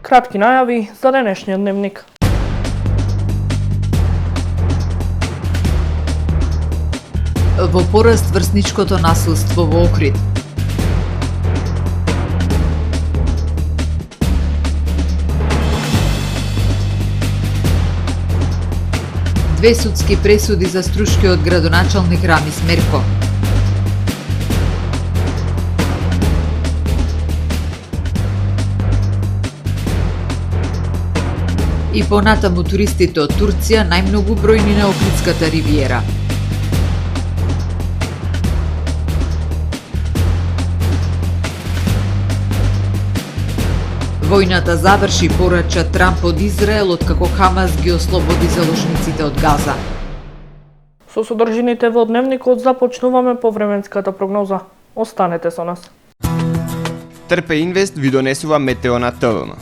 Кратки најави за денешниот дневник. Во пораст врсничкото насилство во Охрид. Две судски пресуди за струшкиот градоначалник Рамис Мерко. И понатаму туристите од Турција најмногу бројни на Охридската ривиера. Војната заврши, порача Трамп од Израел, откако Хамас ги ослободи заложниците од Газа. Со содржините во дневникот започнуваме повременската прогноза. Останете со нас. ТРП Инвест ви донесува метео на ТВМ.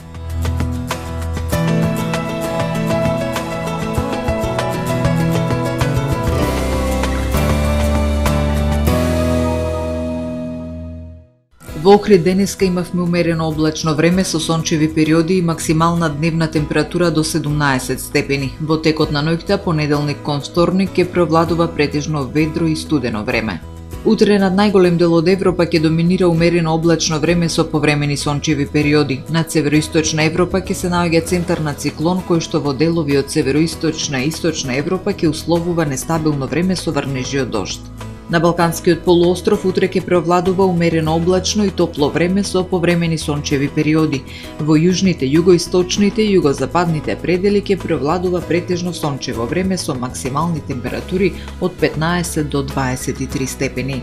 Во Охрид денеска имавме умерено облачно време со сончеви периоди и максимална дневна температура до 17 степени. Во текот на ноќта, понеделник кон вторник, ќе преовладува претежно ведро и студено време. Утре над најголем дел од Европа ќе доминира умерено облачно време со повремени сончеви периоди. Над североисточна Европа ќе се наоѓа центар на циклон кој што во делови од североисточна и источна Европа ќе условува нестабилно време со врнежи од дожд. На Балканскиот полуостров утре ќе преовладува умерено облачно и топло време со повремени сончеви периоди. Во јужните, југоисточните и југозападните предели ќе преовладува претежно сончево време со максимални температури од 15 до 23 степени.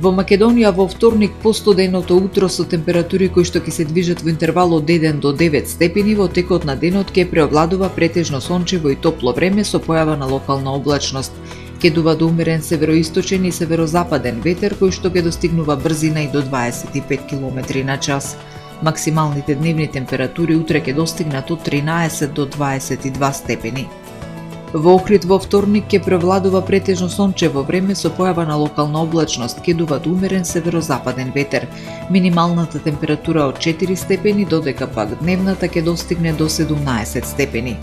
Во Македонија во вторник постуденото утро со температури кои што ќе се движат во интервал од 1 до 9 степени, во текот на денот ќе преовладува претежно сончево и топло време со појава на локална облачност. Ќе дува до умерен североисточен и северозападен ветер кој што ќе достигнува брзина и до 25 км на час. Максималните дневни температури утре ќе достигнат од 13 до 22 степени. Во Охрид во вторник ќе превладува претежно сончево време со појава на локална облачност, ќе дува до умерен северозападен ветер. Минималната температура од 4 степени, додека пак дневната ќе достигне до 17 степени.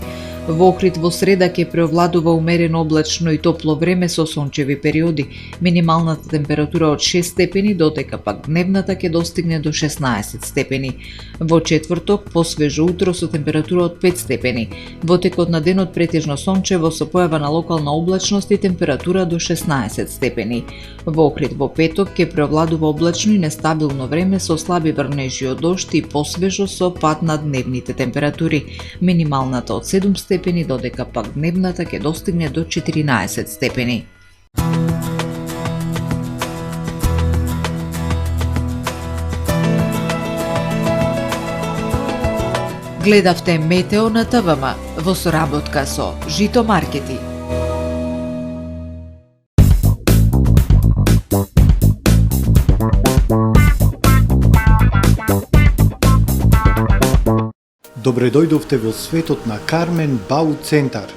Во Охрид во среда ќе преовладува умерено облачно и топло време со сончеви периоди. Минималната температура од 6 степени, додека пак дневната ќе достигне до 16 степени. Во четврток посвежо утро со температура од 5 степени. Во текот на денот претежно сончево со појава на локална облачност и температура до 16 степени. Во Охрид во петок ќе преовладува облачно и нестабилно време со слаби врнежи од дожд и посвежо со пад на дневните температури. Минималната од 7 степени, додека пак дневната ќе достигне до 14 степени. Гледавте Метео на ТВМ во соработка со Жито Маркети. Добре дојдовте во светот на Кармен Бау Центар.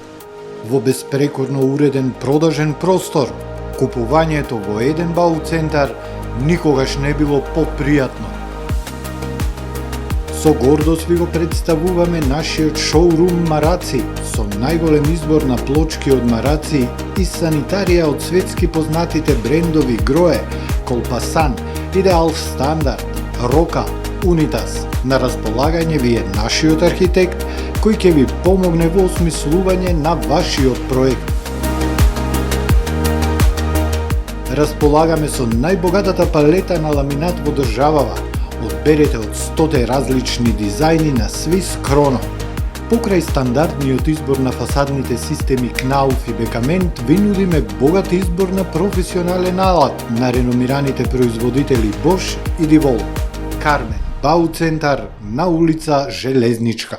Во безпрекорно уреден продажен простор, купувањето во еден Бау Центар никогаш не било попријатно. Со гордост ви го представуваме нашиот шоурум Мараци, со најголем избор на плочки од Мараци и санитарија од светски познатите брендови Грое, Колпасан, Идеал Стандард, Рока, Унитас. На располагање ви е нашиот архитект, кој ќе ви помогне во осмислување на вашиот проект. Располагаме со најбогатата палета на ламинат во државава. Одберете од 100 различни дизајни на Swiss Chrono. Покрај стандардниот избор на фасадните системи Knauf и Бекамент, ви нудиме богат избор на професионален алат на реномираните производители Bosch и DeWalt. Кармен Бау Центар на улица Железничка.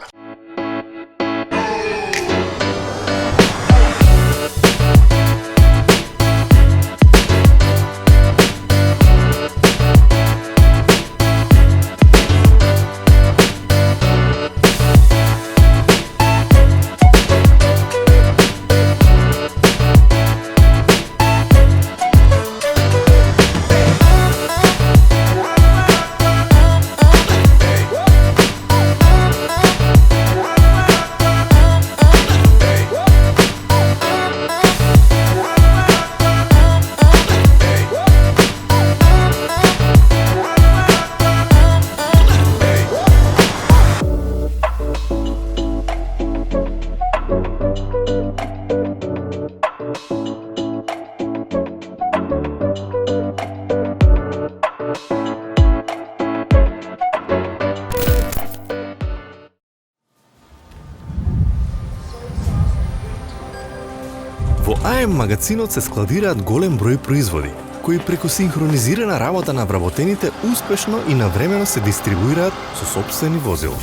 Во АМ магазинот се складираат голем број производи, кои преку синхронизирана работа на вработените успешно и навремено се дистрибуираат со сопствени возила.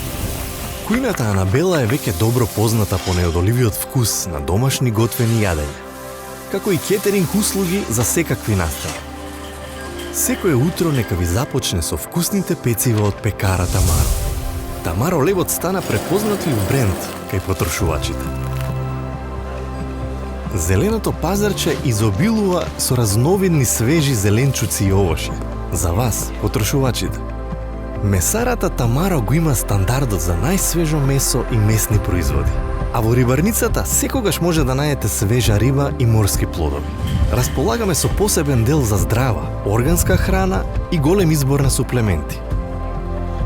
Кујната Анабела е веќе добро позната по неодоливиот вкус на домашни готвени јадења, како и кетеринг услуги за секакви настани. Секое утро нека ви започне со вкусните пецива од пекара Тамаро. Тамаро левот стана препознатлив бренд кај потрошувачите. Зеленото пазарче изобилува со разновидни свежи зеленчуци и овошје. За вас, потрошувачите. Месарата Тамаро го има стандардот за најсвежо месо и месни производи. А во рибарницата секогаш може да најдете свежа риба и морски плодови. Располагаме со посебен дел за здрава, органска храна и голем избор на суплементи.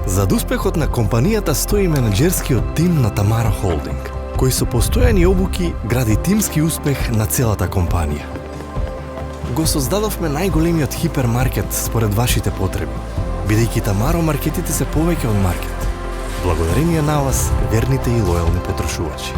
Зад успехот на компанијата стои менаџерскиот тим на Тамаро Холдинг, кој со постојани обуки гради тимски успех на целата компанија. Го создадовме најголемиот хипермаркет според вашите потреби, бидејќи Тамаро маркетите се повеќе од маркет. Благодарение на вас, верните и лојални потрошувачи.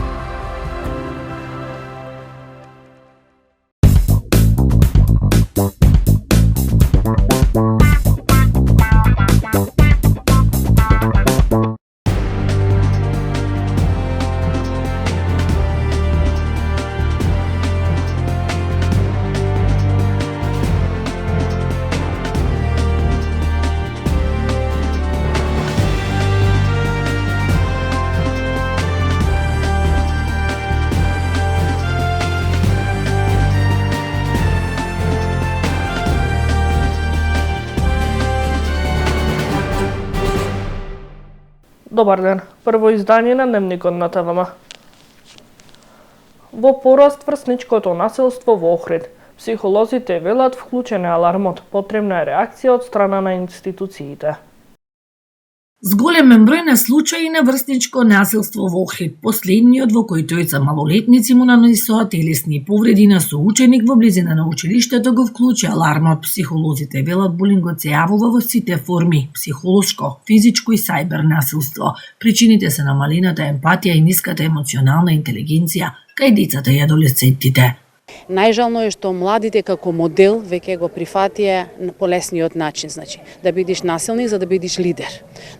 Добар ден, прво издание на Дневникот на ТВМ. Во пораст врсничкото насилство во Охрид. Психолозите велат вклучен е алармот, потребна е реакција од страна на институциите. Зголемен број на случаи на врсничко насилство во Охрид, последниот во кој тројца малолетници му нанесоа телесни повреди на соученик во близина на училиштето го вклучи алармот. Психолозите велат булингот се јавува во сите форми: психолошко, физичко и сајбер насилство. Причините се намалената емпатија и ниската емоционална интелигенција кај децата и адолесцентите. Најжално е што младите како модел веќе го прифатија по лесниот начин, значи да бидеш насилник за да бидеш лидер.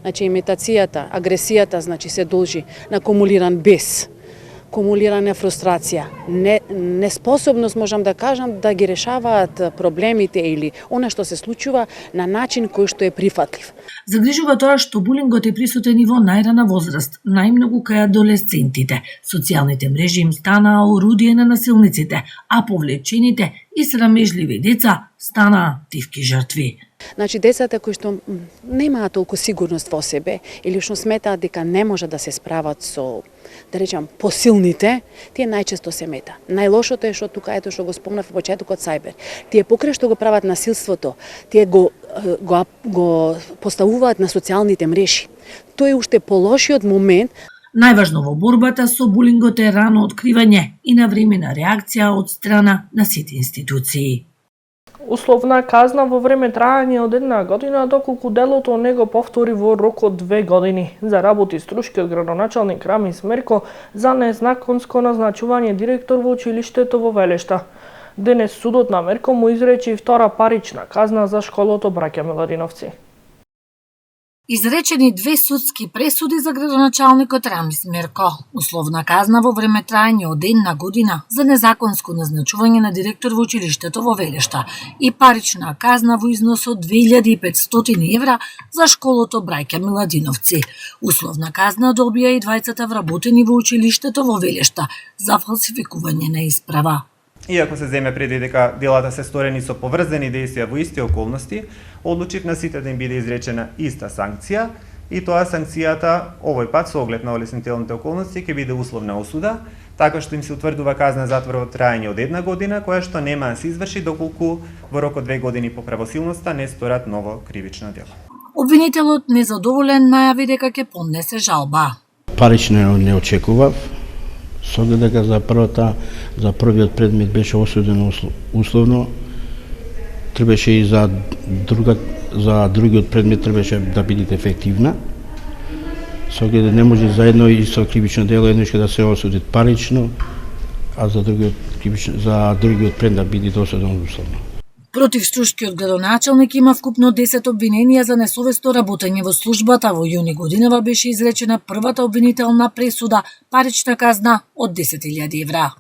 Значи имитацијата, агресијата, значи се должи на акумулиран бес, акумулирана фрустрација, неспособност, можам да кажам, да ги решаваат проблемите или она што се случува на начин кој што е прифатлив. Загрижува тоа што булингот е присутен и во најрана возраст, најмногу кај адолесцентите. Социјалните мрежи им станаа орудие на насилниците, а повлечените и срамежливи деца станаа тивки жртви. Значи децата кои што немаат толку сигурност во себе или што сметаат дека не може да се справат со, да речам, посилните, тие најчесто се мета. Најлошото е што тука ето што го спомнав во почетокот сајбер. Тие покрај што го прават насилството, тие го поставуваат на социјалните мрежи. Тоа е уште полошиот момент. Најважно во борбата со булингот е рано откривање и навремена реакција од страна на сите институции. Условна казна во време трајање од 1 година, доколку делото не го повтори во рок од 2 години. Заработи струшкиот градоначалник Рамис Мерко за незаконско назначување директор во училиштето во Велешта. Денес судот на Мерко му изрече и втора парична казна за школото Браќа Миладиновци. Изречени 2 судски пресуди за градоначалникот Рамис Мерко. Условна казна во време трајање од 1 година за незаконско назначување на директор во училиштето во Велешта и парична казна во износ од 2500 евра за школото Браќа Миладиновци. Условна казна добија и двајцата вработени во училиштето во Велешта за фалсификување на исправа. Иако се земе преди дека делата се сторени со поврзани дејствија во исти околности, одлучив на сите да им биде изречена иста санкција и тоа санкцијата овој пат со оглед на олеснителните околности ќе биде условна осуда, така што им се утврдува казна затвор во трајање од 1 година, која што нема да се изврши доколку во рок од 2 години по правосилноста не сторат ново кривично дело. Обвинителот незадоволен најави дека ќе поднесе жалба. Парично не очекував, со оглед дека за првиот предмет беше осудено условно, требаше и за другиот предмет требаше да биде ефективна. Со оглед не може заедно и со кривично дело еднашки да се осудит парично, а за другиот пред да биде досуден условно. Против Струшкиот градоначалник има вкупно 10 обвиненија за несовесно работење во службата. Во јуни годинава беше изречена првата обвинителна пресуда, парична казна од 10.000 евра.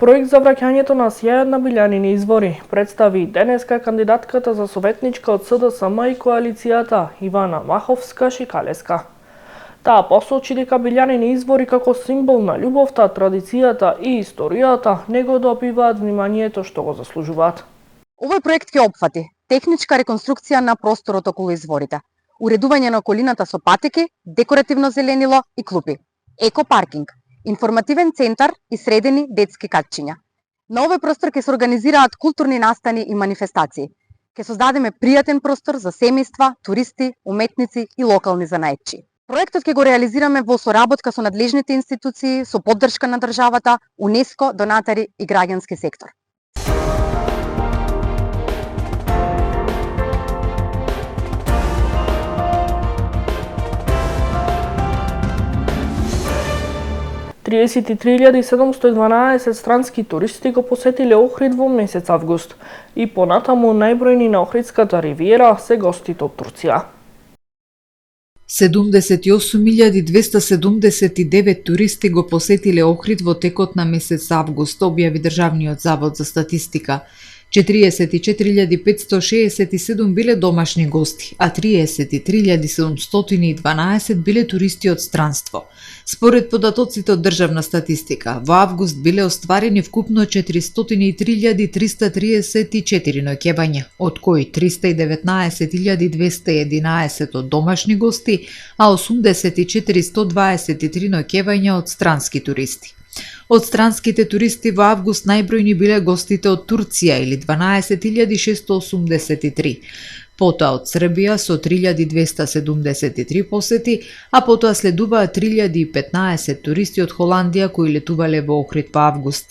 Проект за враќањето на сјајот на билјанини извори представи денеска кандидатката за советничка од СДСМ и коалицијата Ивана Маховска-Шикалеска. Таа посочи дека билјанини извори како символ на љубовта, традицијата и историјата не го добиваат вниманието што го заслужуваат. Овој проект ќе опфати техничка реконструкција на просторот околу изворите, уредување на околината со патеки, декоративно зеленило и клупи, екопаркинг, информативен центар и средени детски катчиња. На овој простор ќе се организираат културни настани и манифестации. Ќе создадеме пријатен простор за семејства, туристи, уметници и локални занаетчи. Проектот ќе го реализираме во соработка со надлежните институции, со поддршка на државата, УНЕСКО, донатори и граѓански сектор. Триесет 33.712 странски туристи го посетиле Охрид во месец август и понатаму најбројни на Охридската ривиера се гостите од Турција. 78.279 туристи го посетиле Охрид во текот на месец август, објави Државниот завод за статистика. 44.567 биле домашни гости, а 33.712 биле туристи од странство. Според податоците од државна статистика, во август биле остварени вкупно 403.334 ноќевања, од кои 319.211 од домашни гости, а 84.123 ноќевања од странски туристи. Од странските туристи во август најбројни биле гостите од Турција или 12.683, потоа од Србија со 3.273 посети, а потоа следуваат 3.015 туристи од Холандија кои летувале во Охрид во август.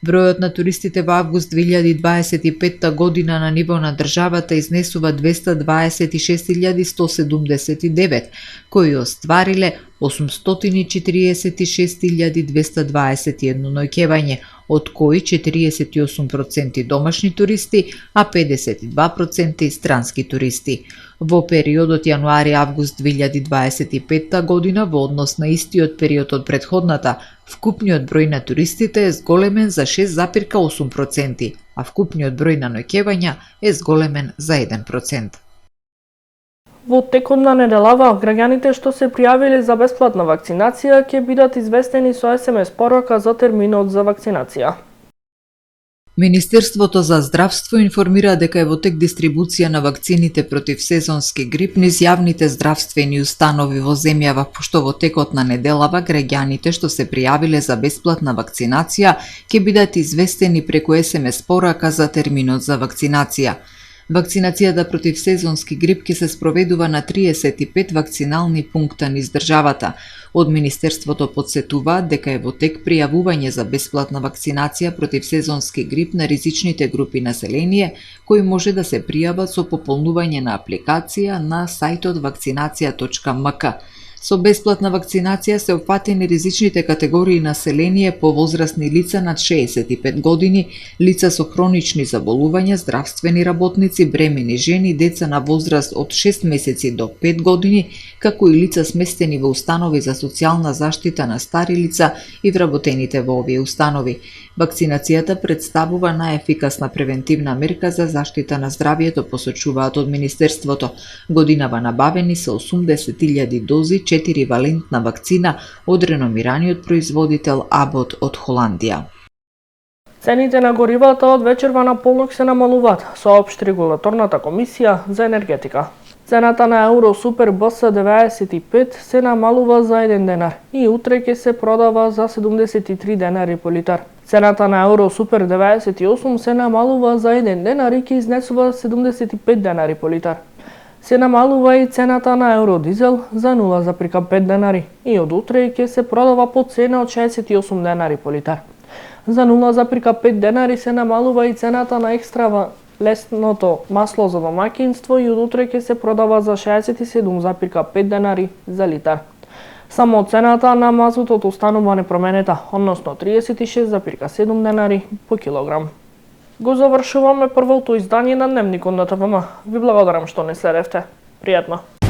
Бројот на туристите во август 2025 година на ниво на државата изнесува 226.179, кои оствариле 846.221 ноќевање, од кои 48% домашни туристи, а 52% странски туристи. Во периодот јануари-август 2025 година, во однос на истиот период од претходната, вкупниот број на туристите е зголемен за 6,8%, а вкупниот број на ноќевања е зголемен за 1%. Во текот на неделава, граѓаните што се пријавиле за бесплатна вакцинација ќе бидат известени со SMS порака за терминот за вакцинација. Министерството за здравство информира дека е во тек дистрибуција на вакцините против сезонски грип низ јавните здравствени установи во земјава, пошто во текот на неделава граѓаните што се пријавиле за бесплатна вакцинација ќе бидат известени преку SMS порака за терминот за вакцинација. Вакцинацијата против сезонски грип ќе се спроведува на 35 вакцинални пункта низ државата. Од Министерството подсетуваат дека е во тек пријавување за бесплатна вакцинација против сезонски грип на ризичните групи население, кои може да се пријават со пополнување на апликација на сајтот vakcinacija.mk. Со бесплатна вакцинација се опфатени ризичните категории население по возрастни лица над 65 години, лица со хронични заболувања, здравствени работници, бремени жени, деца на возраст од 6 месеци до 5 години, како и лица сместени во установи за социјална заштита на стари лица и вработените во овие установи. Вакцинацијата представува најефикасна превентивна мерка за заштита на здравјето, посочуваат од Министерството. Годинава набавени се 80.000 дози 4-валентна вакцина од реномираниот производител Abbott од Холандија. Цените на горивата од вечерва на полнок се намалуваат, соопшти регулаторната комисија за енергетика. Цената на Евро Супер БС 95 се намалува за 1 денар и утре ќе се продава за 73 денари по литар. Цената на Евро Супер 98 се намалува за 1 денар и ќе изнесува 75 денари по литар. Се намалува и цената на Евродизел за 0,5 денари и од утре ќе се продава по цена од 68 денари по литар. За 0,5 денари се намалува и цената на екстра Лесното масло за домаќинство и од утре ќе се продава за 67,5 денари за литар. Само цената на мазутот останува непроменета, односно 36,7 денари по килограм. Го завршуваме првото издание на Дневникот на ТВМ. Ви благодарам што не следевте. Пријатно!